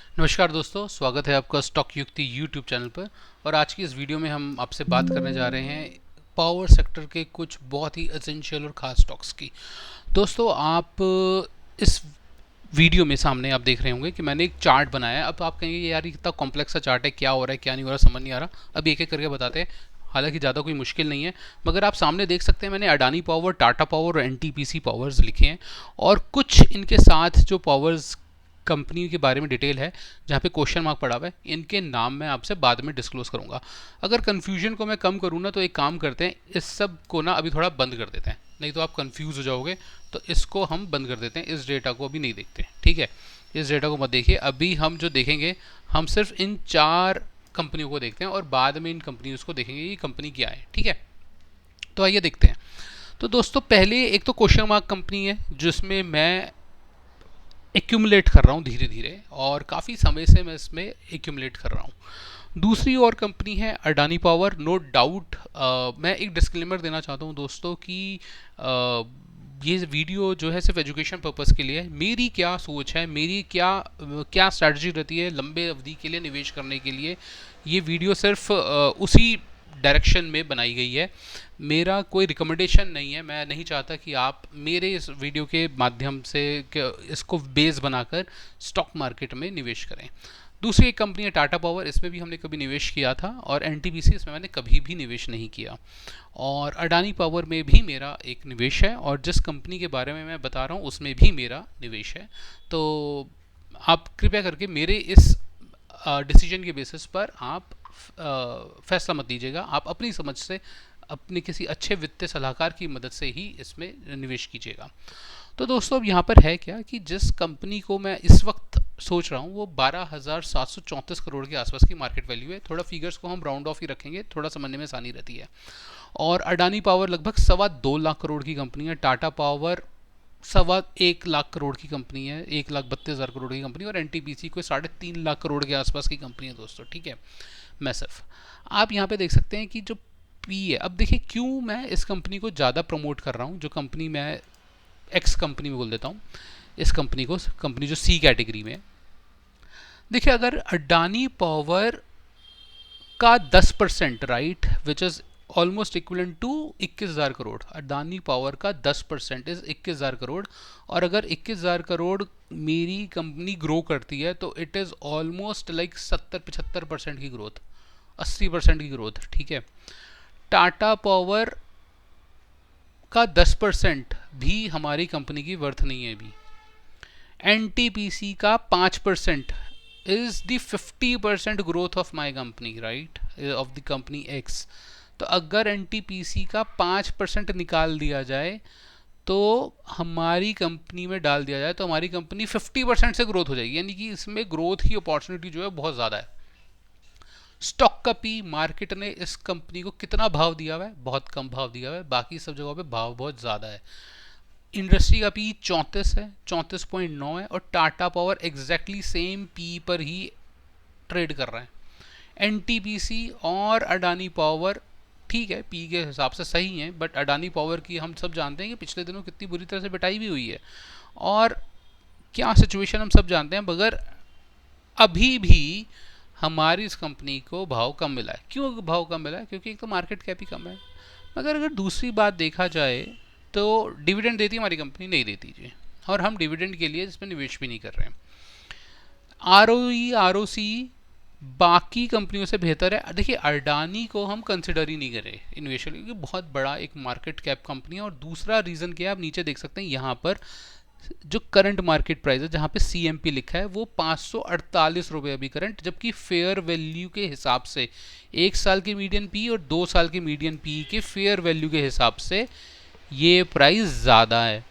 नमस्कार दोस्तों, स्वागत है आपका स्टॉक युक्ति यूट्यूब चैनल पर। और आज की इस वीडियो में हम आपसे बात करने जा रहे हैं पावर सेक्टर के कुछ बहुत ही एसेंशियल और ख़ास स्टॉक्स की। दोस्तों, आप इस वीडियो में सामने आप देख रहे होंगे कि मैंने एक चार्ट बनाया है। अब आप कहेंगे यार ये कितना कॉम्प्लेक्स सा चार्ट है, क्या हो रहा है क्या नहीं हो रहा, समझ नहीं आ रहा। अब एक एक करके बताते हैं। हालांकि ज़्यादा कोई मुश्किल नहीं है, मगर आप सामने देख सकते हैं मैंने अडानी पावर, टाटा पावर और एनटीपीसी पावर्स लिखे हैं। और कुछ इनके साथ जो पावर्स कंपनी के बारे में डिटेल है, जहाँ पे क्वेश्चन मार्क पड़ा हुआ है, इनके नाम मैं आपसे बाद में डिस्क्लोज करूँगा। अगर कन्फ्यूजन को मैं कम करूँ ना, तो एक काम करते हैं, इस सब को ना अभी थोड़ा बंद कर देते हैं, नहीं तो आप कंफ्यूज हो जाओगे। तो इसको हम बंद कर देते हैं, इस डेटा को अभी नहीं देखते, ठीक है। इस डेटा को मत देखिए। अभी हम जो देखेंगे, हम सिर्फ इन 4 कंपनियों को देखते हैं और बाद में इन कंपनियों को देखेंगे ये कंपनी क्या है, ठीक है। तो आइए देखते हैं। तो दोस्तों, पहले एक तो क्वेश्चन मार्क कंपनी है जिसमें मैं एक्यूमुलेट कर रहा हूँ धीरे धीरे, और काफ़ी समय से मैं इसमें एक्यूमुलेट कर रहा हूँ। दूसरी और कंपनी है अडानी पावर। नो डाउट, मैं एक डिस्क्लेमर देना चाहता हूँ दोस्तों कि ये वीडियो जो है सिर्फ एजुकेशन पर्पज़ के लिए है। मेरी क्या सोच है, मेरी क्या क्या स्ट्रैटेजी रहती है लंबे अवधि के लिए निवेश करने के लिए, ये वीडियो सिर्फ उसी डायरेक्शन में बनाई गई है। मेरा कोई रिकमेंडेशन नहीं है। मैं नहीं चाहता कि आप मेरे इस वीडियो के माध्यम से इसको बेस बनाकर स्टॉक मार्केट में निवेश करें। दूसरी एक कंपनी है टाटा पावर, इसमें भी हमने कभी निवेश किया था, और एनटीपीसी इसमें मैंने कभी भी निवेश नहीं किया। और अडानी पावर में भी मेरा एक निवेश है, और जिस कंपनी के बारे में मैं बता रहा हूँ उसमें भी मेरा निवेश है। तो आप कृपया करके मेरे इस डिसीजन के बेसिस पर आप फैसला मत दीजिएगा। आप अपनी समझ से, अपने किसी अच्छे वित्तीय सलाहकार की मदद से ही इसमें निवेश कीजिएगा। तो दोस्तों, अब यहाँ पर है क्या कि जिस कंपनी को मैं इस वक्त सोच रहा हूँ वो 12,734 करोड़ के आसपास की मार्केट वैल्यू है। थोड़ा फिगर्स को हम राउंड ऑफ ही रखेंगे, थोड़ा समझने में आसानी रहती है। और अडानी पावर लगभग 2.25 लाख करोड़ की कंपनी है। टाटा पावर 1.25 लाख करोड़ की कंपनी है, 1,32,000 करोड़ की कंपनी। और एनटीपीसी कोई 3.5 लाख करोड़ के आसपास की कंपनी है दोस्तों, ठीक है। मैसिव। आप यहाँ पे देख सकते हैं कि जो पी है, अब देखिए क्यों मैं इस कंपनी को ज़्यादा प्रमोट कर रहा हूँ। जो कंपनी मैं एक्स कंपनी में बोल देता हूँ, इस कंपनी को, कंपनी जो सी कैटेगरी में है। देखिए, अगर अडानी पावर का 10%, right, which is almost equivalent to 21,000 crore, Adani power का 10% इज 21,000 करोड़। और अगर 21,000 करोड़ मेरी कंपनी ग्रो करती है तो इट इज़ ऑलमोस्ट लाइक 70-75% की ग्रोथ, 80% की ग्रोथ, ठीक है। टाटा पावर का 10% भी हमारी कंपनी की वर्थ नहीं है अभी। एनटीपीसी का 5% is the 50% growth of my company, right, of the company x. तो अगर एनटीपीसी का 5% निकाल दिया जाए, तो हमारी कंपनी में डाल दिया जाए, तो हमारी कंपनी 50% से ग्रोथ हो जाएगी। यानी कि इसमें ग्रोथ की अपॉर्चुनिटी जो है बहुत ज़्यादा है। स्टॉक का पी, मार्केट ने इस कंपनी को कितना भाव दिया हुआ है? बहुत कम भाव दिया हुआ है। बाकी सब जगहों पे भाव बहुत ज़्यादा है। इंडस्ट्री का पी 34 है, 34.9 है। और Tata power exactly same P पर ही ट्रेड कर रहा है। एनटीपीसी और अडानी पावर ठीक है, पी के हिसाब से सही है, बट अडानी पावर की हम सब जानते हैं कि पिछले दिनों कितनी बुरी तरह से पिटाई भी हुई है, और क्या सिचुएशन हम सब जानते हैं। मगर अभी भी हमारी इस कंपनी को भाव कम मिला है। क्यों भाव कम मिला है? क्योंकि एक तो मार्केट कैप ही कम है। मगर अगर दूसरी बात देखा जाए तो डिविडेंड देती है हमारी कंपनी? नहीं देती जी। और हम डिविडेंड के लिए इसमें निवेश भी नहीं कर रहे हैं। आरओसी बाकी कंपनियों से बेहतर है। देखिए, अडानी को हम कंसिडर ही नहीं करें इन्वेस्टर, क्योंकि बहुत बड़ा एक मार्केट कैप कंपनी है। और दूसरा रीज़न क्या है, आप नीचे देख सकते हैं यहाँ पर जो करंट मार्केट प्राइस है, जहाँ पे सीएमपी लिखा है, वो 548 रुपये अभी करंट, जबकि फेयर वैल्यू के हिसाब से 1 साल की मीडियन पी और 2 साल की मीडियन पी के फेयर वैल्यू के हिसाब से ये प्राइस ज़्यादा है।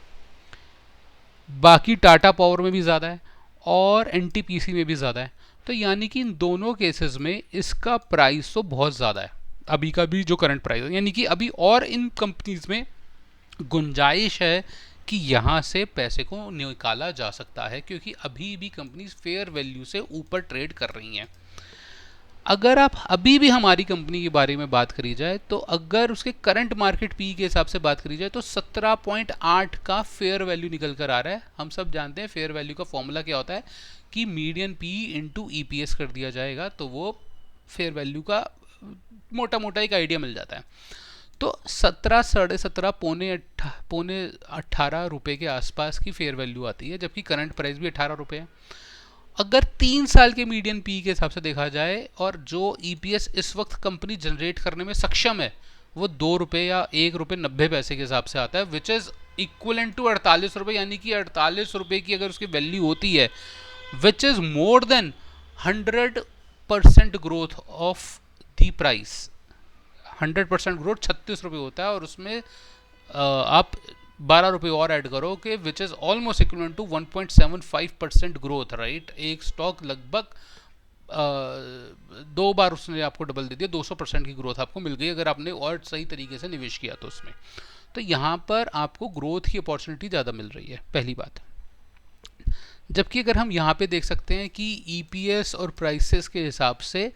बाकी टाटा पावर में भी ज़्यादा है और एनटीपीसी में भी ज़्यादा है। तो यानी कि इन दोनों केसेस में इसका प्राइस तो बहुत ज़्यादा है अभी का भी जो करंट प्राइस है। यानी कि अभी और इन कंपनीज में गुंजाइश है कि यहाँ से पैसे को निकाला जा सकता है, क्योंकि अभी भी कंपनीज फेयर वैल्यू से ऊपर ट्रेड कर रही हैं। अगर आप अभी भी हमारी कंपनी के बारे में बात करी जाए तो अगर उसके करंट मार्केट पी के हिसाब से बात करी जाए तो 17.8 का फेयर वैल्यू निकल कर आ रहा है। हम सब जानते हैं फेयर वैल्यू का फॉर्मूला क्या होता है कि मीडियन पी इंटू ईपीएस कर दिया जाएगा तो वो फेयर वैल्यू का मोटा मोटा एक आइडिया मिल जाता है। तो 17, 17.5, पौने 18 रुपये के आसपास की फेयर वैल्यू आती है, जबकि करंट प्राइस भी 18 रुपये है। अगर 3 साल के मीडियन पी के हिसाब से देखा जाए और जो ईपीएस इस वक्त कंपनी जनरेट करने में सक्षम है वो 2 रुपये या 1 रुपये 90 पैसे के हिसाब से आता है, विच इज़ इक्वलेंट टू 48 रुपये, यानी कि 48 रुपये की अगर उसकी वैल्यू होती है, which is more than 100% growth of the price. 100% growth 36 रुपये होता है और उसमें आप 12 रुपये और ऐड करो कि which is almost equal to 1.75% growth, right. एक स्टॉक लगभग 2 बार उसने आपको डबल दे दिया, 200% की ग्रोथ आपको मिल गई अगर आपने और सही तरीके से निवेश किया तो उसमें। तो यहाँ पर आपको ग्रोथ की अपॉर्चुनिटी ज़्यादा मिल रही है, पहली बात। जबकि अगर हम यहाँ पे देख सकते हैं कि ईपीएस और प्राइसेस के हिसाब से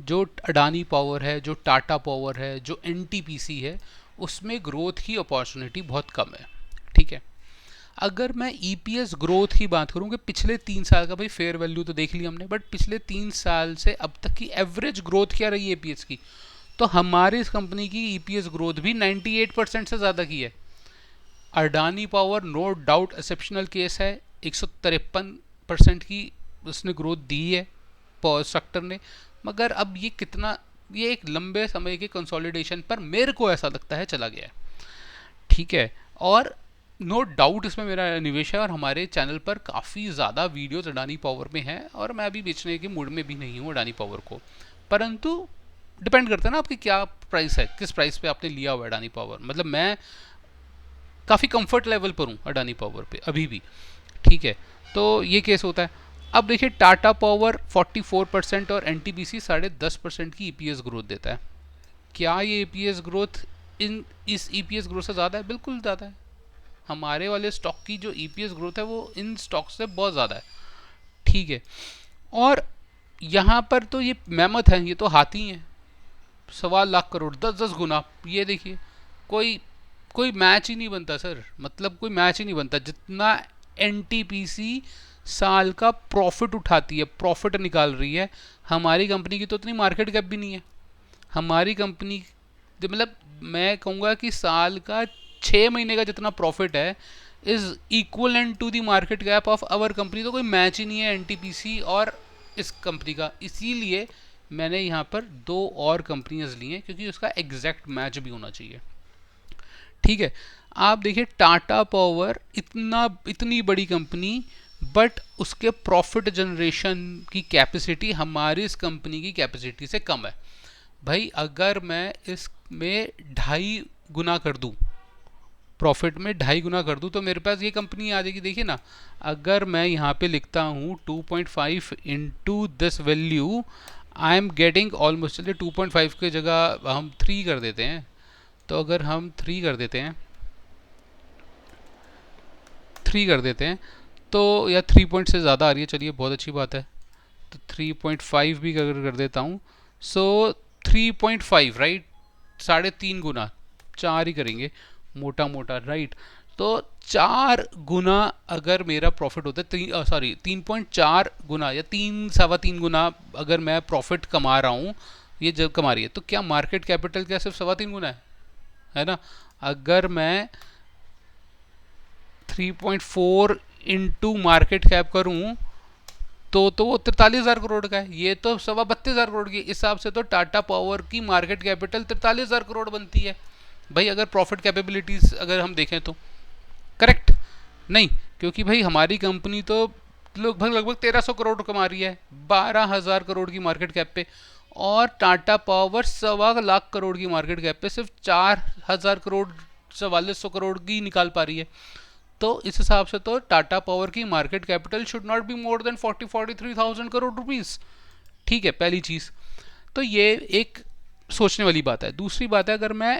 जो अडानी पावर है, जो टाटा पावर है, जो एनटीपीसी है, उसमें ग्रोथ की अपॉर्चुनिटी बहुत कम है, ठीक है। अगर मैं ईपीएस ग्रोथ की बात करूँ कि पिछले 3 साल का, भाई फेयर वैल्यू तो देख लिया हमने, बट पिछले 3 साल से अब तक की एवरेज ग्रोथ क्या रही है ईपीएस की, तो हमारी इस कंपनी की ईपीएस ग्रोथ भी 98% से ज़्यादा की है। Adani power no doubt exceptional case है, 153% की उसने ग्रोथ दी है पावर सेक्टर ने, मगर अब ये कितना, ये एक लंबे समय के कंसोलिडेशन पर मेरे को ऐसा लगता है चला गया है, ठीक है। और नो डाउट इसमें मेरा निवेश है और हमारे चैनल पर काफ़ी ज़्यादा वीडियोज अडानी पावर में हैं और मैं अभी बेचने के मूड में भी नहीं हूँ अडानी पावर को, परंतु डिपेंड करता है ना आपकी क्या प्राइस है, किस प्राइस पे आपने लिया हुआ अडानी पावर। मतलब मैं काफ़ी कंफर्ट लेवल पर हूँ अडानी पावर पे अभी भी, ठीक है। तो ये केस होता है। अब देखिए टाटा पावर 44% और एनटीपीसी 10.5% की ईपीएस ग्रोथ देता है। क्या ये ईपीएस ग्रोथ इस ईपीएस ग्रोथ से ज़्यादा है? बिल्कुल ज़्यादा है। हमारे वाले स्टॉक की जो ईपीएस ग्रोथ है वो इन स्टॉक से बहुत ज़्यादा है, ठीक है। और यहाँ पर तो ये मेहमत है, ये तो हाथी हैं, 1.25 लाख करोड़, 10-10 गुना। ये देखिए कोई कोई मैच ही नहीं बनता सर, मतलब कोई मैच ही नहीं बनता। जितना एनटीपीसी साल का प्रॉफिट उठाती है, प्रॉफिट निकाल रही है, हमारी कंपनी की तो उतनी मार्केट कैप भी नहीं है। हमारी कंपनी मतलब मैं कहूँगा कि साल का 6 महीने का जितना प्रॉफिट है is equivalent to the market cap of our company. तो कोई मैच ही नहीं है एनटीपीसी और इस कंपनी का। इसीलिए मैंने यहाँ पर 2 और कंपनीज ली हैं, क्योंकि उसका एग्जैक्ट मैच भी होना चाहिए, ठीक है। आप देखिए टाटा पावर इतनी बड़ी कंपनी, बट उसके प्रॉफिट जनरेशन की कैपेसिटी हमारी इस कंपनी की कैपेसिटी से कम है। भाई अगर मैं इसमें 2.5 गुना कर दूं, प्रॉफिट में 2.5 गुना कर दूं, तो मेरे पास ये कंपनी आ जाएगी। देखिए ना, अगर मैं यहाँ पे लिखता हूँ 2.5 into this value, I am getting almost, चलिए 2.5 की जगह हम 3 कर देते हैं। तो अगर हम 3 कर देते हैं, 3 कर देते हैं तो, या 3 पॉइंट से ज़्यादा आ रही है, चलिए बहुत अच्छी बात है, तो 3.5 भी अगर कर देता हूँ, सो 3.5 राइट, 3.5 गुना, 4 ही करेंगे मोटा मोटा, राइट। तो 4 गुना अगर मेरा प्रॉफिट होता है, सॉरी 3.4 गुना या 3-3.25 गुना अगर मैं प्रॉफिट कमा रहा हूँ, ये जब कमा रही है, तो क्या मार्केट कैपिटल क्या सिर्फ 3.25 गुना है ना। अगर मैं 3.4 इंटू मार्केट कैप करूं तो वो 43,000 करोड़ का है। ये तो 32,000 करोड़ की हिसाब से तो टाटा पावर की मार्केट कैपिटल 43,000 करोड़ बनती है भाई, अगर प्रॉफिट कैपेबिलिटीज अगर हम देखें तो। करेक्ट नहीं, क्योंकि भाई हमारी कंपनी तो लगभग 1300 करोड़ कमा रही है 12,000 करोड़ की मार्केट कैप पे, और टाटा पावर 1.25 लाख करोड़ की मार्केट कैप पे सिर्फ 4,000 करोड़ 4,400 करोड़ की निकाल पा रही है। तो इस हिसाब से तो टाटा पावर की market capital should not be more than 43,000 crore rupees, ठीक है, पहली चीज़। तो ये एक सोचने वाली बात है। दूसरी बात है, अगर मैं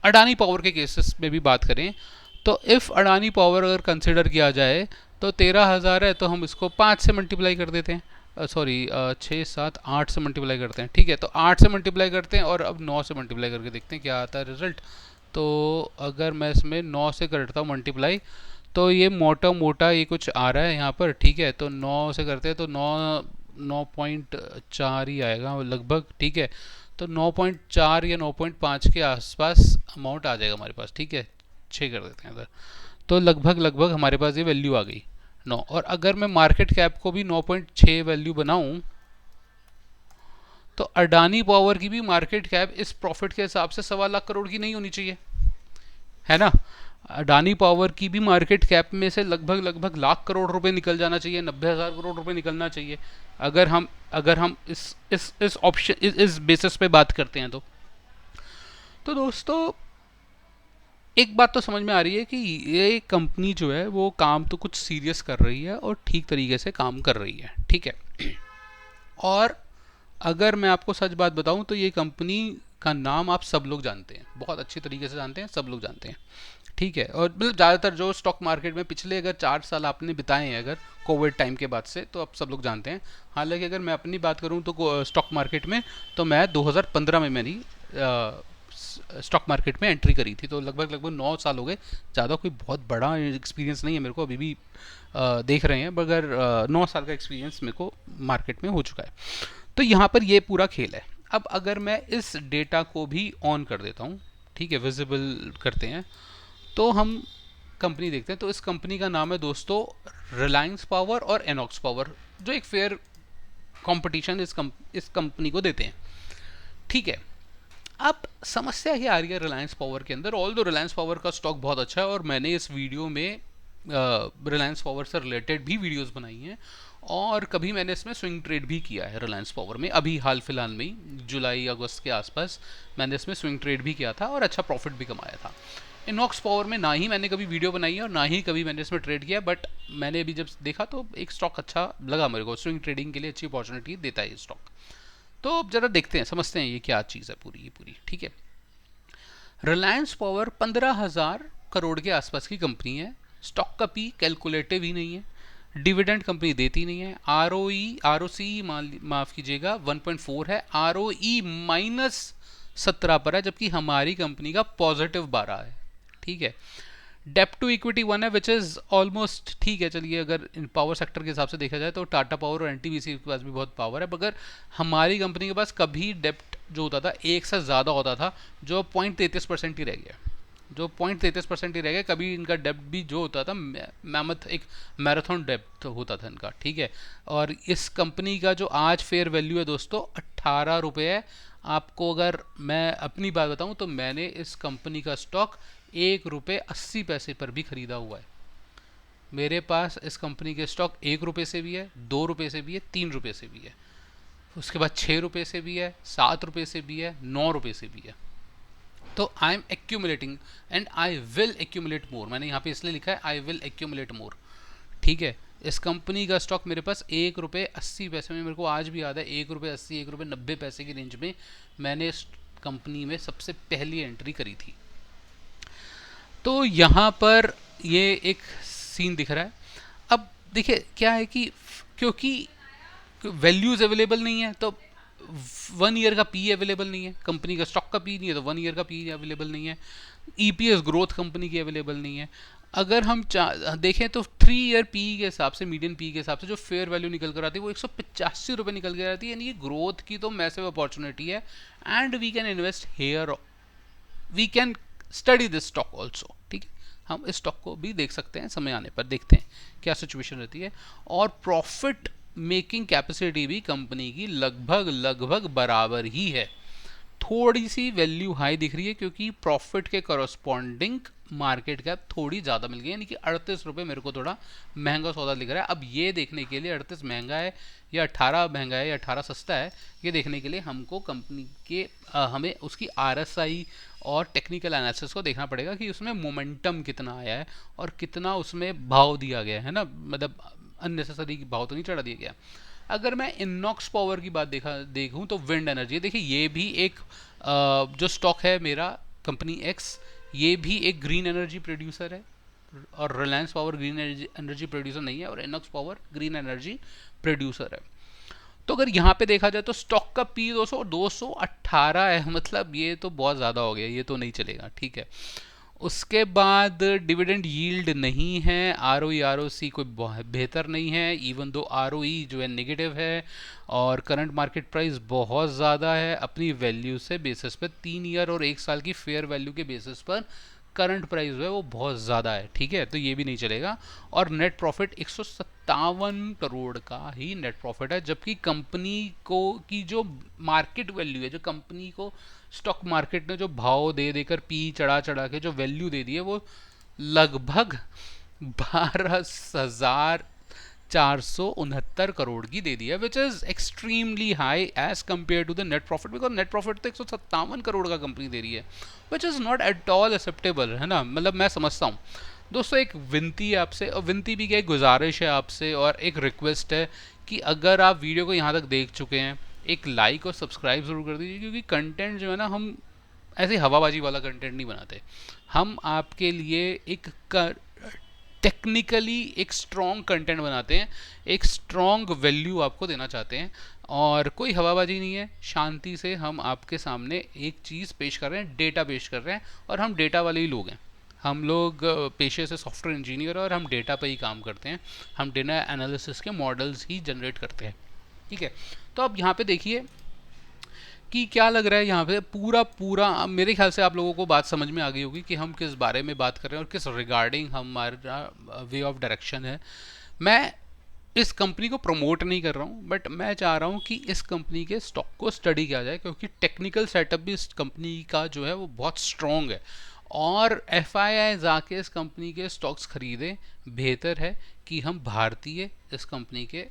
अडानी पावर के केसेस में भी बात करें, तो इफ़ अडानी पावर अगर कंसिडर किया जाए तो 13,000 है, तो हम इसको 5 से मल्टीप्लाई कर देते हैं। सॉरी 6 7 8 से मल्टीप्लाई करते हैं, ठीक है। तो 8 से मल्टीप्लाई करते हैं और अब 9 से मल्टीप्लाई करके देखते हैं क्या आता है रिजल्ट। तो अगर मैं इसमें 9 से करता हूँ मल्टीप्लाई, तो ये मोटा मोटा ये कुछ आ रहा है यहाँ पर, ठीक है। तो 9 से करते हैं तो 9.4 ही आएगा लगभग, ठीक है। तो 9.4 या 9.5 के आसपास अमाउंट आ जाएगा हमारे पास, ठीक है। 6 कर देते हैं इधर, तो लगभग लगभग हमारे पास ये वैल्यू आ गई 9। और अगर मैं मार्केट कैप को भी 9.6 वैल्यू बनाऊं, तो अडानी पावर की भी मार्केट कैप इस प्रॉफिट के हिसाब से 1.25 लाख करोड़ की नहीं होनी चाहिए, है ना। अडानी पावर की भी मार्केट कैप में से लगभग लगभग लाख करोड़ रुपए निकल जाना चाहिए, 90,000 करोड़ रुपए निकलना चाहिए, अगर हम इस ऑप्शन इस बेसिस पे बात करते हैं तो दोस्तों एक बात तो समझ में आ रही है कि ये कंपनी जो है वो काम तो कुछ सीरियस कर रही है और ठीक तरीके से काम कर रही है, ठीक है। और अगर मैं आपको सच बात बताऊं तो ये कंपनी का नाम आप सब लोग जानते हैं, बहुत अच्छी तरीके से जानते हैं, सब लोग जानते हैं, ठीक है। और मतलब ज़्यादातर जो स्टॉक मार्केट में पिछले अगर 4 साल आपने बिताए हैं अगर कोविड टाइम के बाद से, तो आप सब लोग जानते हैं। हालांकि अगर मैं अपनी बात करूं तो स्टॉक मार्केट में तो मैं 2015 में मेरी स्टॉक मार्केट में एंट्री करी थी, तो लगभग लगभग 9 साल हो गए। ज़्यादा कोई बहुत बड़ा एक्सपीरियंस नहीं है मेरे को, अभी भी देख रहे हैं, मगर 9 साल का एक्सपीरियंस मेरे को मार्केट में हो चुका है। तो यहाँ पर ये पूरा खेल है। अब अगर मैं इस डेटा को भी ऑन कर देता हूँ, ठीक है, विजिबल करते हैं, तो हम कंपनी देखते हैं। तो इस कंपनी का नाम है दोस्तों रिलायंस पावर और एनॉक्स पावर, जो एक फेयर कंपटीशन इस कंपनी को देते हैं, ठीक है। अब समस्या ये आ रही है रिलायंस पावर के अंदर, ऑल दो रिलायंस पावर का स्टॉक बहुत अच्छा है और मैंने इस वीडियो में रिलायंस पावर से रिलेटेड भी वीडियोस बनाई हैं, और कभी मैंने इसमें स्विंग ट्रेड भी किया है रिलायंस पावर में। अभी हाल फिलहाल में ही जुलाई अगस्त के आसपास मैंने इसमें स्विंग ट्रेड भी किया था और अच्छा प्रॉफिट भी कमाया था। इनॉक्स पावर में ना ही मैंने कभी वीडियो बनाई है और ना ही कभी मैंने इसमें ट्रेड किया, बट मैंने अभी जब देखा तो एक स्टॉक अच्छा लगा मेरे को, स्विंग ट्रेडिंग के लिए अच्छी अपॉर्चुनिटी देता है ये स्टॉक। तो जरा देखते हैं, समझते हैं ये क्या चीज़ है पूरी, ठीक है। रिलायंस पावर 15,000 करोड़ के आसपास की कंपनी है। स्टॉक का पी कैलकुलेटिव ही नहीं है, डिविडेंड कंपनी देती नहीं है, आर ओ सी माफ़ कीजिएगा 1.4 है, आर ओ ई -17 पर है, जबकि हमारी कंपनी का पॉजिटिव 12 है, ठीक है। डेप्ट टू इक्विटी 1 है, विच इज़ ऑलमोस्ट ठीक है। चलिए अगर इन पावर सेक्टर के हिसाब से देखा जाए तो टाटा पावर और एनटीपीसी के पास भी बहुत पावर है, मगर हमारी कंपनी के पास कभी डेप्ट जो होता था एक से ज़्यादा होता था, जो 0.33% ही रह गया, जो 0.33% ही रह गया। कभी इनका डेप्ट भी जो होता था मैमथ एक मैराथन डेप्ट होता था इनका, ठीक है। और इस कंपनी का जो आज फेयर वैल्यू है दोस्तों 18 रुपये है। आपको अगर मैं अपनी बात बताऊं तो मैंने इस कंपनी का स्टॉक 1 रुपये 80 पैसे पर भी खरीदा हुआ है। मेरे पास इस कंपनी के स्टॉक 1 रुपये से भी है, 2 रुपये से भी है, 3 रुपये से भी है, उसके बाद 6 रुपये से भी है, 7 रुपये से भी है, 9 रुपये से भी है। तो I am accumulating and I will accumulate more. मैंने यहाँ पे इसलिए लिखा है आई विल एक्यूमुलेट मोर, ठीक है। इस कंपनी का स्टॉक मेरे पास 1 रुपये 80 पैसे में, मेरे को आज भी याद है 1 रुपये 80 1 रुपये 90 पैसे की रेंज में मैंने इस कंपनी में सबसे पहली एंट्री करी थी। तो यहाँ पर ये एक सीन दिख रहा है। अब देखिए क्या है कि क्योंकि वैल्यूज अवेलेबल नहीं है, तो 1 ईयर का पी अवेलेबल नहीं है, कंपनी का स्टॉक का पी नहीं है तो 1 ईयर का पी अवेलेबल नहीं है, ईपीएस ग्रोथ कंपनी की अवेलेबल नहीं है। अगर हम देखें तो 3 ईयर पी के हिसाब से, मीडियन पी के हिसाब से जो फेयर वैल्यू निकल कर आती है वो 185 रुपये निकल कर आती है, यानी ये ग्रोथ की तो मैसिव अपॉर्चुनिटी है। And we can invest here, we can study this stock also, ठीक है। हम इस स्टॉक को भी देख सकते हैं, समय आने पर देखते हैं क्या सिचुएशन रहती है। और प्रॉफिट मेकिंग कैपेसिटी भी कंपनी की लगभग लगभग बराबर ही है। थोड़ी सी वैल्यू हाई दिख रही है क्योंकि प्रॉफिट के करस्पॉन्डिंग मार्केट कैप थोड़ी ज़्यादा मिल गई, यानी कि 38 रुपये मेरे को थोड़ा महंगा सौदा दिख रहा है। अब ये देखने के लिए 38 महंगा है या 18 महंगा है या 18 सस्ता है, ये देखने के लिए हमको कंपनी के हमें उसकी आरएसआई और टेक्निकल एनालिसिस को देखना पड़ेगा कि उसमें मोमेंटम कितना आया है और कितना उसमें भाव दिया गया है ना, मतलब अननेसेसरी भाव तो नहीं चढ़ा दिया गया। अगर मैं इनॉक्स पावर की बात देखूं तो विंड एनर्जी, देखिए ये भी एक जो स्टॉक है मेरा कंपनी एक्स, ये भी एक ग्रीन एनर्जी प्रोड्यूसर है, और Reliance power green energy producer नहीं है और Inox power green energy producer है। तो अगर यहाँ पे देखा जाए तो स्टॉक का पी 218 है, मतलब ये तो बहुत ज़्यादा हो गया, ये तो नहीं चलेगा, ठीक है। उसके बाद डिविडेंड यील्ड नहीं है, आर ओ सी कोई बेहतर नहीं है, इवन दो आर जो है नेगेटिव है, और करंट मार्केट प्राइस बहुत ज़्यादा है अपनी वैल्यू से बेसिस पर, 3 ईयर और 1 साल की फेयर वैल्यू के बेसिस पर करंट प्राइस जो है वो बहुत ज़्यादा है, ठीक है, तो ये भी नहीं चलेगा। और नेट प्रॉफिट 157 करोड़ का ही नेट प्रॉफिट है, जबकि कंपनी को की जो मार्केट वैल्यू है, जो कंपनी को स्टॉक मार्केट ने जो भाव दे देकर पी चढ़ा चढ़ा के जो वैल्यू दे दी है वो लगभग 12,469 करोड़ की दे दी है, which is extremely high as compare to the net profit, because net profit तो 157 करोड़ का कंपनी दे रही है, which is not at all acceptable, है ना। मतलब मैं समझता हूँ दोस्तों, एक विनती है आपसे, और विनती भी क्या, एक गुजारिश है आपसे और एक रिक्वेस्ट है कि अगर आप वीडियो को यहाँ तक देख चुके हैं, एक लाइक और सब्सक्राइब ज़रूर कर दीजिए, क्योंकि कंटेंट जो है ना, हम ऐसे हवाबाजी वाला कंटेंट नहीं बनाते, हम आपके लिए एक टेक्निकली एक स्ट्रॉन्ग कंटेंट बनाते हैं, एक स्ट्रॉन्ग वैल्यू आपको देना चाहते हैं, और कोई हवाबाजी नहीं है, शांति से हम आपके सामने एक चीज़ पेश कर रहे हैं, डेटा पेश कर रहे हैं, और हम डेटा वाले ही लोग हैं। हम लोग पेशे से सॉफ्टवेयर इंजीनियर, और हम डेटा पे ही काम करते हैं, हम डेटा एनालिसिस के मॉडल्स ही जनरेट करते हैं, ठीक है। तो अब यहाँ पे देखिए कि क्या लग रहा है, यहाँ पे पूरा पूरा मेरे ख्याल से आप लोगों को बात समझ में आ गई होगी कि हम किस बारे में बात कर रहे हैं और किस रिगार्डिंग हमारा वे ऑफ डायरेक्शन है। मैं इस कंपनी को प्रमोट नहीं कर रहा हूँ, बट मैं चाह रहा हूँ कि इस कंपनी के स्टॉक को स्टडी किया जाए, क्योंकि टेक्निकल सेटअप भी इस कंपनी का जो है वो बहुत स्ट्रॉन्ग है, और FII जाके इस कंपनी के स्टॉक्स खरीदें, बेहतर है कि हम भारतीय इस कंपनी के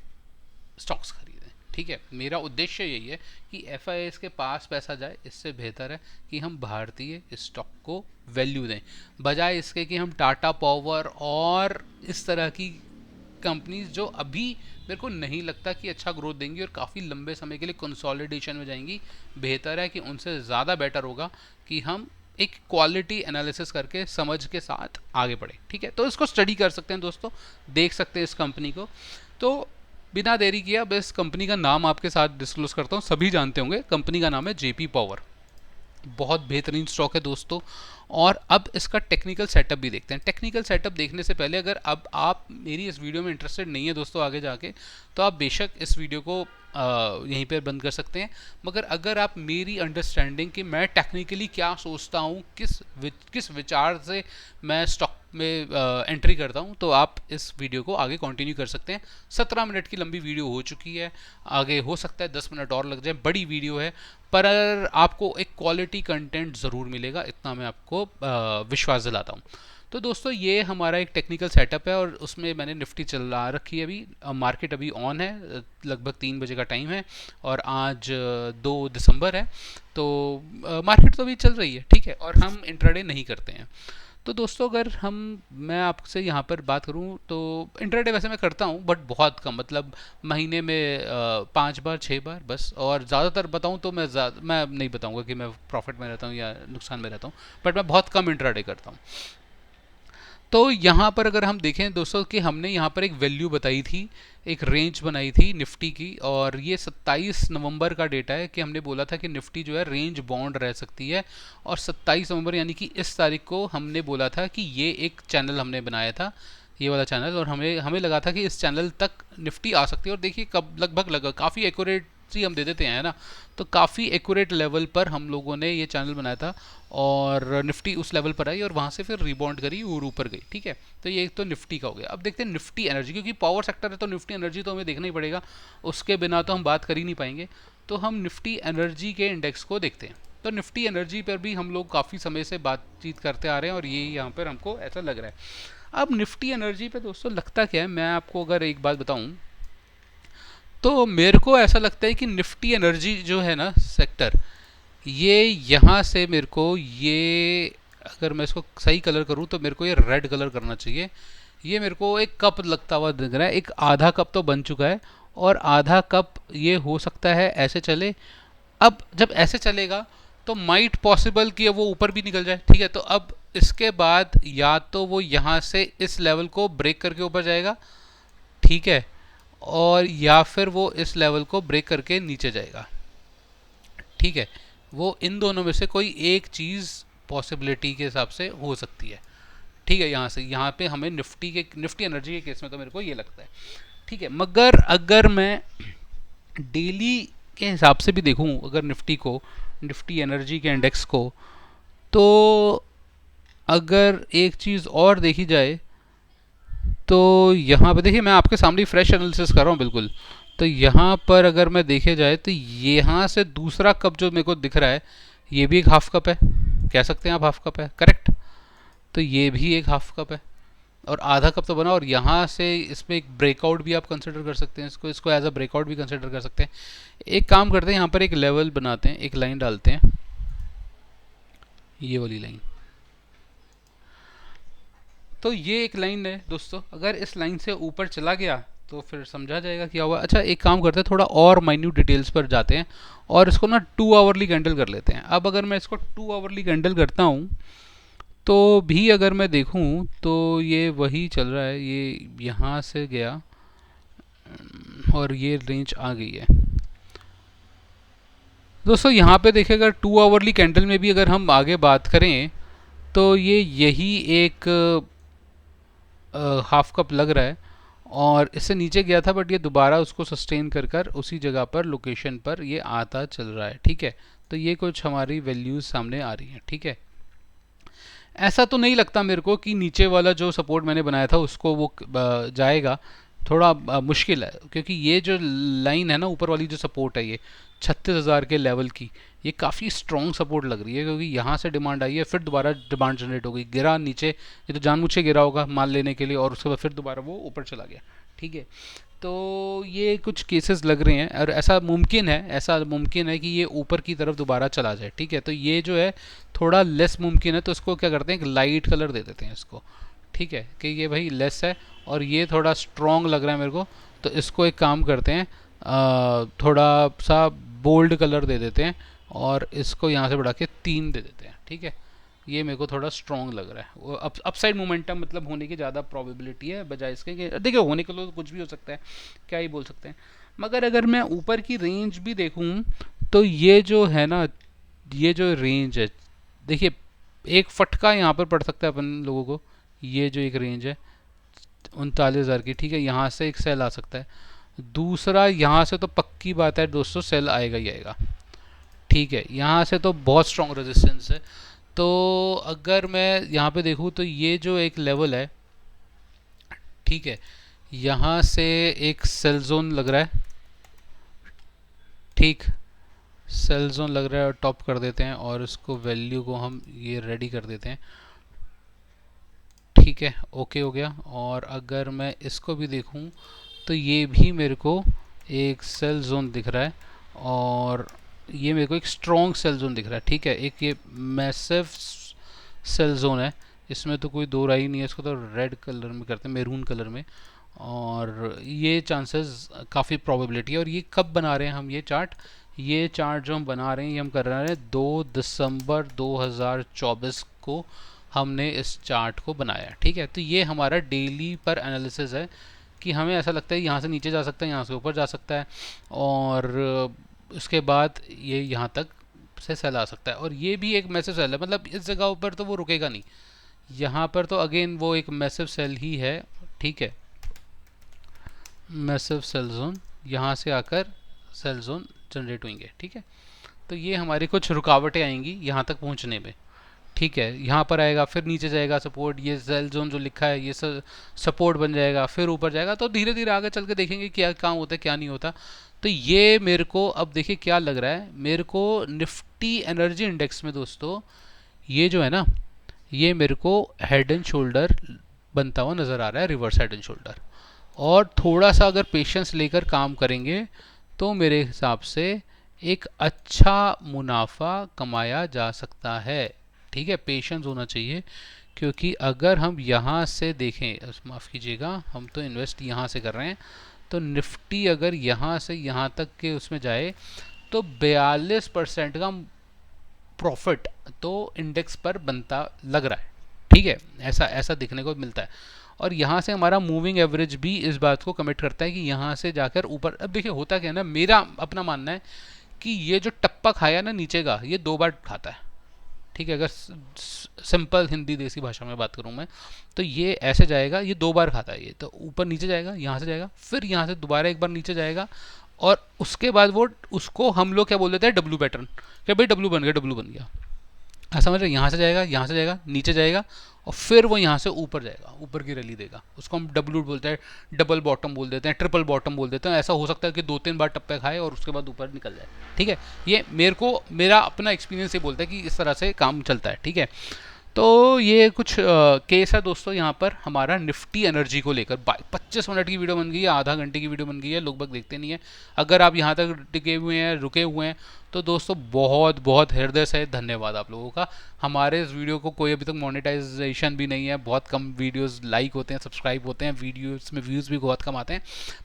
स्टॉक्स खरीदें, ठीक है। मेरा उद्देश्य यही है कि FII के पास पैसा जाए, इससे बेहतर है कि हम भारतीय स्टॉक को वैल्यू दें, बजाय इसके कि हम टाटा पावर और इस तरह की कंपनीज जो अभी मेरे को नहीं लगता कि अच्छा ग्रोथ देंगी और काफ़ी लंबे समय के लिए कंसोलिडेशन में जाएंगी, बेहतर है कि उनसे ज़्यादा बेटर होगा कि हम एक क्वालिटी एनालिसिस करके समझ के साथ आगे बढ़े, ठीक है। तो इसको स्टडी कर सकते हैं दोस्तों, देख सकते हैं इस कंपनी को। तो बिना देरी किए अब इस कंपनी का नाम आपके साथ डिस्क्लोज करता हूँ, सभी जानते होंगे, कंपनी का नाम है JP पावर, बहुत बेहतरीन स्टॉक है दोस्तों। और अब इसका टेक्निकल सेटअप भी देखते हैं। टेक्निकल सेटअप देखने से पहले, अगर अब आप मेरी इस वीडियो में इंटरेस्टेड नहीं है दोस्तों आगे जाके, तो आप बेशक इस वीडियो को यहीं पर बंद कर सकते हैं, मगर अगर आप मेरी अंडरस्टैंडिंग कि मैं टेक्निकली क्या सोचता हूँ, किस विचार से मैं स्टॉक में एंट्री करता हूँ, तो आप इस वीडियो को आगे कंटिन्यू कर सकते हैं। 17 मिनट की लंबी वीडियो हो चुकी है, आगे हो सकता है 10 मिनट और लग जाए, बड़ी वीडियो है, पर आपको एक क्वालिटी कंटेंट ज़रूर मिलेगा, इतना मैं आपको विश्वास दिलाता हूँ। तो दोस्तों, ये हमारा एक टेक्निकल सेटअप है, और उसमें मैंने निफ्टी चला रखी है अभी, मार्केट अभी ऑन है, लगभग 3 बजे का टाइम है, और आज 2 दिसंबर है, तो मार्केट तो अभी चल रही है, ठीक है, और हम इंट्राडे नहीं करते हैं। तो दोस्तों, अगर मैं आपसे यहाँ पर बात करूँ तो इंट्राडे वैसे मैं करता हूँ, बट बहुत कम, मतलब महीने में 5 बार 6 बार बस, और ज़्यादातर बताऊँ तो मैं नहीं बताऊँगा कि मैं प्रॉफिट में रहता हूँ या नुकसान में रहता हूँ, बट मैं बहुत कम इंट्राडे करता हूँ। तो यहाँ पर अगर हम देखें दोस्तों कि हमने यहाँ पर एक वैल्यू बताई थी, एक रेंज बनाई थी निफ्टी की, और ये 27 नवंबर का डेटा है कि हमने बोला था कि निफ्टी जो है रेंज बाउंड रह सकती है, और 27 नवंबर यानी कि इस तारीख को हमने बोला था कि ये एक चैनल हमने बनाया था, ये वाला चैनल, और हमें लगा था कि इस चैनल तक निफ्टी आ सकती है, और देखिए कब लगभग काफ़ी एक्यूरेट हम दे देते हैं ना, तो काफ़ी एक्यूरेट लेवल पर हम लोगों ने ये चैनल बनाया था, और निफ्टी उस लेवल पर आई और वहाँ से फिर रिबाउंड करी और ऊपर गई, ठीक है। तो ये तो निफ्टी का हो गया। अब देखते हैं निफ्टी एनर्जी, क्योंकि पावर सेक्टर है तो निफ्टी एनर्जी तो हमें देखना ही पड़ेगा, उसके बिना तो हम बात कर ही नहीं पाएंगे। तो हम निफ्टी एनर्जी के इंडेक्स को देखते हैं। तो निफ्टी एनर्जी पर भी हम लोग काफ़ी समय से बातचीत करते आ रहे हैं, और ये यहाँ पर हमको ऐसा लग रहा है। अब निफ्टी एनर्जी पे दोस्तों लगता क्या है, मैं आपको अगर एक बात बताऊँ तो मेरे को ऐसा लगता है कि निफ्टी एनर्जी जो है ना सेक्टर, ये यहाँ से मेरे को ये, अगर मैं इसको सही कलर करूँ तो मेरे को ये रेड कलर करना चाहिए। ये मेरे को एक कप लगता हुआ दिख रहा है, एक आधा कप तो बन चुका है, और आधा कप ये हो सकता है ऐसे चले। अब जब ऐसे चलेगा तो माइट पॉसिबल कि वो ऊपर भी निकल जाए, ठीक है। तो अब इसके बाद या तो वो यहाँ से इस लेवल को ब्रेक करके ऊपर जाएगा, ठीक है, और या फिर वो इस लेवल को ब्रेक करके नीचे जाएगा। ठीक है, वो इन दोनों में से कोई एक चीज़ पॉसिबिलिटी के हिसाब से हो सकती है। ठीक है, यहाँ से यहाँ पे हमें निफ्टी एनर्जी के केस में तो मेरे को ये लगता है। ठीक है, मगर अगर मैं डेली के हिसाब से भी देखूँ, अगर निफ्टी एनर्जी के इंडेक्स को, तो अगर एक चीज़ और देखी जाए तो यहाँ पे देखिए, मैं आपके सामने फ्रेश एनालिसिस कर रहा हूँ बिल्कुल। तो यहाँ पर अगर मैं देखे जाए तो यहाँ से दूसरा कप जो मेरे को दिख रहा है, ये भी एक हाफ कप है, कह सकते हैं आप हाफ कप है, करेक्ट। तो ये भी एक हाफ कप है और आधा कप तो बना, और यहाँ से इसमें एक ब्रेकआउट भी आप कंसिडर कर सकते हैं, इसको एज अ ब्रेकआउट भी कंसिडर कर सकते हैं। एक काम करते हैं, यहाँ पर एक लेवल बनाते हैं, एक लाइन डालते हैं, ये वाली लाइन। तो ये एक लाइन है दोस्तों, अगर इस लाइन से ऊपर चला गया तो फिर समझा जाएगा क्या हुआ। अच्छा, एक काम करते हैं, थोड़ा और माइन्यूट डिटेल्स पर जाते हैं और इसको ना 2 आवरली कैंडल कर लेते हैं। अब अगर मैं इसको 2 आवरली कैंडल करता हूँ तो भी अगर मैं देखूँ तो ये वही चल रहा है, ये यहाँ से गया और ये रेंज आ गई है। दोस्तों यहाँ पे देखिए, अगर 2 आवरली कैंडल में भी अगर हम आगे बात करें तो ये यही एक हाफ कप लग रहा है और इससे नीचे गया था, बट ये दोबारा उसको सस्टेन कर उसी जगह पर लोकेशन पर ये आता चल रहा है। ठीक है, तो ये कुछ हमारी वैल्यूज सामने आ रही हैं। ठीक है, ऐसा तो नहीं लगता मेरे को कि नीचे वाला जो सपोर्ट मैंने बनाया था उसको वो जाएगा, थोड़ा मुश्किल है, क्योंकि ये जो लाइन है ना, ऊपर वाली जो सपोर्ट है, ये 36,000 के लेवल की, ये काफ़ी स्ट्रॉन्ग सपोर्ट लग रही है, क्योंकि यहाँ से डिमांड आई है, फिर दोबारा डिमांड जनरेट हो गई, गिरा नीचे, ये तो जानबूझ के गिरा होगा माल लेने के लिए, और उसके बाद फिर दोबारा वो ऊपर चला गया। ठीक है, तो ये कुछ केसेस लग रहे हैं और ऐसा मुमकिन है कि ये ऊपर की तरफ दोबारा चला जाए। ठीक है, तो ये जो है थोड़ा लेस मुमकिन है, तो इसको क्या करते हैं, एक लाइट कलर दे देते हैं इसको। ठीक है, कि ये भाई लेस है और ये थोड़ा स्ट्रॉन्ग लग रहा है मेरे को, तो इसको एक काम करते हैं, थोड़ा सा बोल्ड कलर दे देते हैं और इसको यहाँ से बढ़ा के 3 दे देते हैं। ठीक है, ये मेरे को थोड़ा स्ट्रॉन्ग लग रहा है, वो अपसाइड मोमेंटम मतलब होने की ज़्यादा प्रोबेबिलिटी है, बजाय इसके कि देखिए होने के लिए तो कुछ भी हो सकता है, क्या ही बोल सकते हैं। मगर अगर मैं ऊपर की रेंज भी देखूँ तो ये जो है ना, ये जो रेंज है, देखिए एक फटका यहाँ पर पड़ सकता है अपन लोगों को, ये जो एक रेंज है 39,000 की। ठीक है, यहाँ से एक सेल आ सकता है, दूसरा यहाँ से तो पक्की बात है दोस्तों, सेल आएगा ही आएगा। ठीक है, यहाँ से तो बहुत स्ट्रॉन्ग रेजिस्टेंस है। तो अगर मैं यहाँ पे देखूँ तो ये जो एक लेवल है, ठीक है, यहाँ से एक सेल जोन लग रहा है। ठीक, सेल जोन लग रहा है, और टॉप कर देते हैं और इसको वैल्यू को हम ये रेडी कर देते हैं। ठीक है, ओके हो गया। और अगर मैं इसको भी देखूं तो ये भी मेरे को एक सेल जोन दिख रहा है और ये मेरे को एक स्ट्रॉन्ग सेल जोन दिख रहा है। ठीक है, एक ये मैसिव सेल जोन है, इसमें तो कोई दो राय नहीं है, इसको तो रेड कलर में करते हैं, मैरून कलर में, और ये चांसेस काफ़ी प्रोबेबिलिटी है। और ये कब बना रहे हैं हम ये चार्ट जो हम बना रहे हैं, ये हम कर रहे हैं 2 दिसंबर 2024 को हमने इस चार्ट को बनाया। ठीक है, तो ये हमारा डेली पर एनालिसिस है कि हमें ऐसा लगता है यहाँ से नीचे जा सकता है, यहाँ से ऊपर जा सकता है, और उसके बाद ये यहाँ तक से सेल आ सकता है। और ये भी एक मैसिव सेल है, मतलब इस जगह ऊपर तो वो रुकेगा नहीं, यहाँ पर तो अगेन वो एक मैसिव सेल ही है। ठीक है, मैसिव सेल जोन, यहाँ से आकर सेल जोन जनरेट होंगे। ठीक है, तो ये हमारी कुछ रुकावटें आएंगी यहाँ तक पहुँचने में। ठीक है, यहाँ पर आएगा, फिर नीचे जाएगा सपोर्ट, ये सेल जोन जो लिखा है ये सपोर्ट बन जाएगा, फिर ऊपर जाएगा, तो धीरे धीरे आगे चल के देखेंगे क्या काम होता है क्या नहीं होता। तो ये मेरे को अब देखिए क्या लग रहा है, मेरे को निफ्टी एनर्जी इंडेक्स में दोस्तों ये जो है ना, ये मेरे को हेड एंड शोल्डर बनता हुआ नज़र आ रहा है, रिवर्स हेड एंड शोल्डर। और थोड़ा सा अगर पेशेंस लेकर काम करेंगे तो मेरे हिसाब से एक अच्छा मुनाफा कमाया जा सकता है। ठीक है, पेशेंस होना चाहिए, क्योंकि अगर हम यहाँ से देखें, माफ़ कीजिएगा, हम तो इन्वेस्ट यहाँ से कर रहे हैं, तो निफ्टी अगर यहाँ से यहाँ तक के उसमें जाए तो 42% का प्रॉफिट तो इंडेक्स पर बनता लग रहा है। ठीक है, ऐसा ऐसा दिखने को मिलता है। और यहाँ से हमारा मूविंग एवरेज भी इस बात को कमिट करता है कि यहाँ से जाकर ऊपर। अब देखिए होता क्या है ना, मेरा अपना मानना है कि ये जो टप्पा खाया ना नीचे का, ये 2 बार खाता है, ठीक है। अगर सिंपल हिंदी देसी भाषा में बात करूँ मैं, तो ये ऐसे जाएगा, ये 2 बार खाता है, ये तो ऊपर नीचे जाएगा, यहाँ से जाएगा, फिर यहाँ से दोबारा एक बार नीचे जाएगा, और उसके बाद वो उसको हम लोग क्या बोल देते हैं, डब्ल्यू पैटर्न, क्या भाई डब्ल्यू बन गया, डब्ल्यू बन गया, ऐसा समझ रहे, यहाँ से जाएगा, यहाँ से जाएगा, नीचे जाएगा, और फिर वो यहाँ से ऊपर जाएगा, ऊपर की रैली देगा, उसको हम डब्ल्यू बोलते हैं, डबल बॉटम बोल देते हैं, ट्रिपल बॉटम बोल देते हैं। ऐसा हो सकता है कि 2-3 बार टप्पे खाए और उसके बाद ऊपर निकल जाए, ठीक है। ये मेरा अपना एक्सपीरियंस ये बोलता है कि इस तरह से काम चलता है, ठीक है। तो ये कुछ केस है दोस्तों यहाँ पर हमारा निफ्टी एनर्जी को लेकर। 25 मिनट की वीडियो बन गई है, आधा घंटे की वीडियो बन गई है, लोग बाग देखते नहीं है। अगर आप यहाँ तक टिके हुए हैं, रुके हुए हैं, तो दोस्तों बहुत बहुत हृदय से धन्यवाद आप लोगों का। हमारे इस वीडियो को कोई अभी तक मोनेटाइजेशन भी नहीं है, बहुत कम वीडियोस लाइक होते हैं, सब्सक्राइब होते हैं, वीडियोस में व्यूज़ भी बहुत कम आते हैं,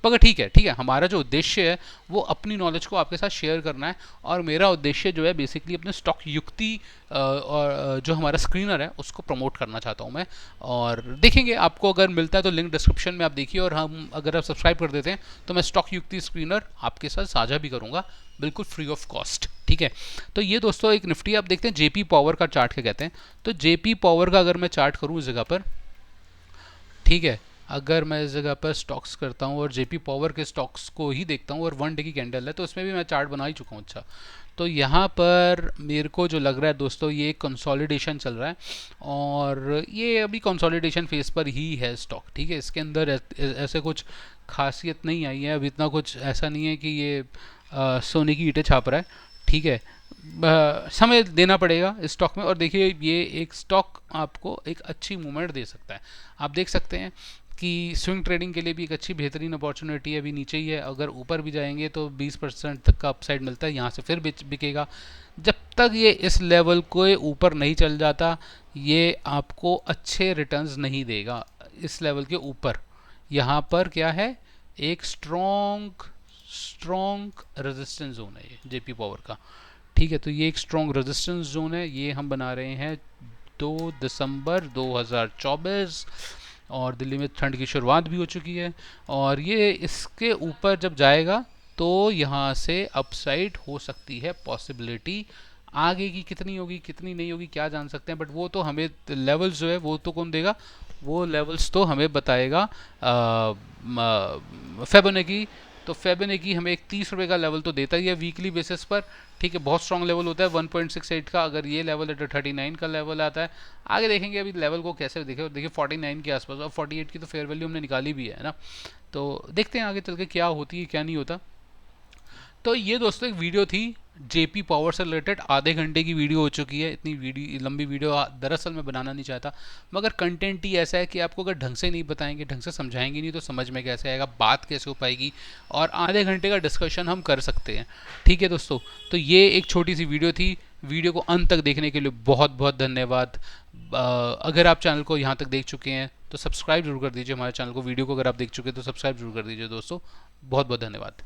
मगर ठीक है, ठीक है। हमारा जो उद्देश्य है वो अपनी नॉलेज को आपके साथ शेयर करना है, और मेरा उद्देश्य जो है बेसिकली अपने स्टॉक युक्ति और जो हमारा स्क्रीनर है उसको प्रमोट करना चाहता हूँ मैं। और देखेंगे, आपको अगर मिलता है तो लिंक डिस्क्रिप्शन में आप देखिए, और हम अगर आप सब्सक्राइब कर देते हैं तो मैं स्टॉक युक्ति स्क्रीनर आपके साथ साझा भी करूँगा, बिल्कुल फ्री ऑफ कॉस्ट, ठीक है। तो ये दोस्तों एक निफ्टी आप देखते हैं जेपी पावर का चार्ट क्या कहते हैं। तो जेपी पावर का अगर मैं चार्ट करूँ इस जगह पर, ठीक है, अगर मैं इस जगह पर स्टॉक्स करता हूँ और जेपी पावर के स्टॉक्स को ही देखता हूँ, और 1 डे की कैंडल है, तो इसमें भी मैं चार्ट बना ही चुका हूँ। अच्छा, तो यहाँ पर मेरे को जो लग रहा है दोस्तों, ये कंसोलिडेशन चल रहा है, और ये अभी कंसोलिडेशन फेज पर ही है स्टॉक, ठीक है। इसके अंदर ऐसे कुछ खासियत नहीं आई है अभी, इतना कुछ ऐसा नहीं है कि ये सोने की ईंटें छाप रहा है, ठीक है। समय देना पड़ेगा इस स्टॉक में, और देखिए ये एक स्टॉक आपको एक अच्छी मूवमेंट दे सकता है। आप देख सकते हैं कि स्विंग ट्रेडिंग के लिए भी एक अच्छी बेहतरीन अपॉर्चुनिटी है। अभी नीचे ही है, अगर ऊपर भी जाएंगे तो 20% तक का अपसाइड मिलता है, यहाँ से फिर बिकेगा। जब तक ये इस लेवल को ऊपर नहीं चल जाता, ये आपको अच्छे रिटर्न्स नहीं देगा। इस लेवल के ऊपर यहाँ पर क्या है, एक स्ट्रॉन्ग रेजिस्टेंस जोन है ये जेपी पावर का, ठीक है। तो ये एक स्ट्रॉन्ग रेजिस्टेंस जोन है, ये हम बना रहे हैं 2 दिसंबर 2024, और दिल्ली में ठंड की शुरुआत भी हो चुकी है, और ये इसके ऊपर जब जाएगा तो यहाँ से अपसाइड हो सकती है पॉसिबिलिटी। आगे की कितनी होगी कितनी नहीं होगी क्या जान सकते हैं, बट वो तो हमें लेवल्स जो है वो तो कौन देगा, वो लेवल्स तो हमें बताएगा फेबोनेकी। तो फेबोनेकी हमें एक 30 रुपये का लेवल तो देता ही है वीकली बेसिस पर, ठीक है। बहुत स्ट्रॉन्ग लेवल होता है 1.68 का, अगर ये लेवल है तो 39 का लेवल आता है। आगे देखेंगे अभी लेवल को कैसे देखें, देखिए 49 के आसपास, और 48 की तो फेयर वैल्यू हमने निकाली भी है ना। तो देखते हैं आगे चल के क्या होती है क्या नहीं होता। तो ये दोस्तों एक वीडियो थी जेपी पावर से रिलेटेड, आधे घंटे की वीडियो हो चुकी है। इतनी लंबी वीडियो दरअसल मैं बनाना नहीं चाहता, मगर कंटेंट ही ऐसा है कि आपको अगर ढंग से नहीं बताएंगे, ढंग से समझाएंगे नहीं, तो समझ में कैसे आएगा, बात कैसे हो पाएगी, और आधे घंटे का डिस्कशन हम कर सकते हैं, ठीक है दोस्तों। तो ये एक छोटी सी वीडियो थी, वीडियो को अंत तक देखने के लिए बहुत बहुत धन्यवाद। अगर आप चैनल को यहाँ तक देख चुके हैं तो सब्सक्राइब जरूर कर दीजिए हमारे चैनल को, वीडियो को अगर आप देख चुके हैं तो सब्सक्राइब जरूर कर दीजिए दोस्तों। बहुत बहुत धन्यवाद।